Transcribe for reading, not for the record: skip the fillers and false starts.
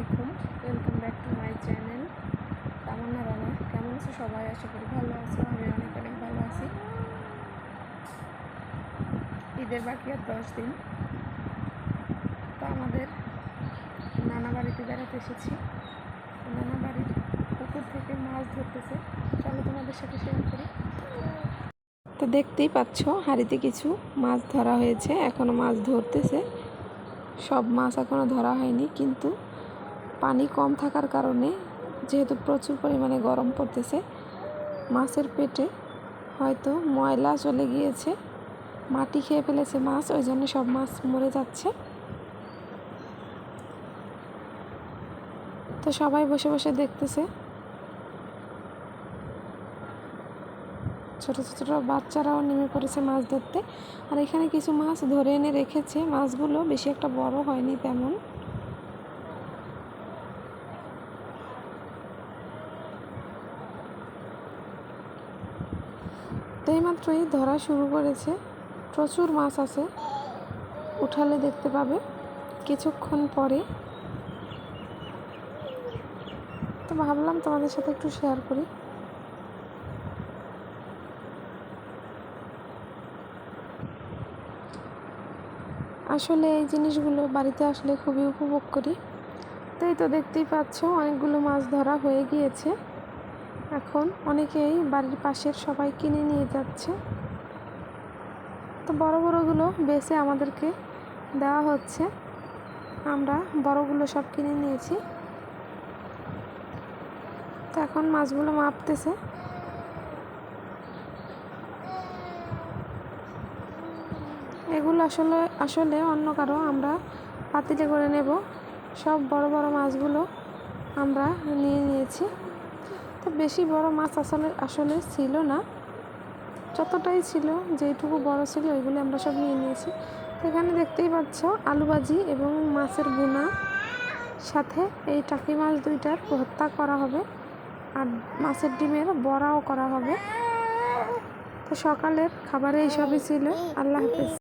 আলাইকুম, welcome back to my channel Tamanna Rana. কেমন আছো সবাই? আশা করি ভালো আছো। আমি অনেক অনেক ভালো আছি। ঈদের বাকি আর 10 দিন। তো আমাদের নানা বাড়িতে বেড়াতে এসেছি। নানা বাড়ির পুকুর থেকে মাছ ধরতেছে, চলো তোমাদের সাথে শেয়ার করি। তো দেখতেই পাচ্ছ হাঁড়িতে কিছু মাছ ধরা হয়েছে, এখনও মাছ ধরতেছে। সব মাছ এখনও ধরা হয়নি, কিন্তু পানি কম থাকার কারণে, যেহেতু প্রচুর পরিমাণে গরম পড়তেছে, মাছের পেটে হয়তো ময়লা চলে গিয়েছে, মাটি খেয়ে ফেলেছে মাছ, ওই জন্য সব মাছ মরে যাচ্ছে। তো সবাই বসে বসে দেখতেছে। ছোট ছোট বাচ্চারাও নেমে পড়েছে মাছ ধরতে। আর এখানে কিছু মাছ ধরে এনে রেখেছে। মাছগুলো বেশি একটা বড় হয়নি তেমন। তো এইমাত্রই ধরা শুরু করেছে, প্রচুর মাছ আছে, উঠালে দেখতে পাবে কিছুক্ষণ পরে। তো ভাবলাম তোমাদের সাথে একটু শেয়ার করি। আসলে এই জিনিসগুলো বাড়িতে আসলে খুবই উপভোগ করি। তাই তো দেখতেই পাচ্ছ অনেকগুলো মাছ ধরা হয়ে গিয়েছে। এখন অনেকেই বাড়ির পাশের সবাই কিনে নিয়ে যাচ্ছে। তো বড় বড়গুলো বেছে আমাদেরকে দেওয়া হচ্ছে। আমরা বড়গুলো সব কিনে নিয়েছি। তো এখন মাছগুলো মাপতেছে। এগুলো আসলে অন্য কারো, আমরা পাতিলে করে নেব। সব বড় বড় মাছগুলো আমরা নিয়ে নিয়েছি। তো বেশি বড় মাছ আসলে ছিল না, যতটাই ছিল, যেটুকু বড় ছিল ওইগুলো আমরা সব নিয়ে নিয়েছি। তো এখানে দেখতেই পাচ্ছ আলু ভাজি এবং মাছের ভুনা, সাথে এই টাকি মাছ দুইটার ভর্তা করা হবে, আর মাছের ডিমের বড়াও করা হবে। তো সকালের খাবারে এইসবই ছিল। আল্লাহ হাফেজ।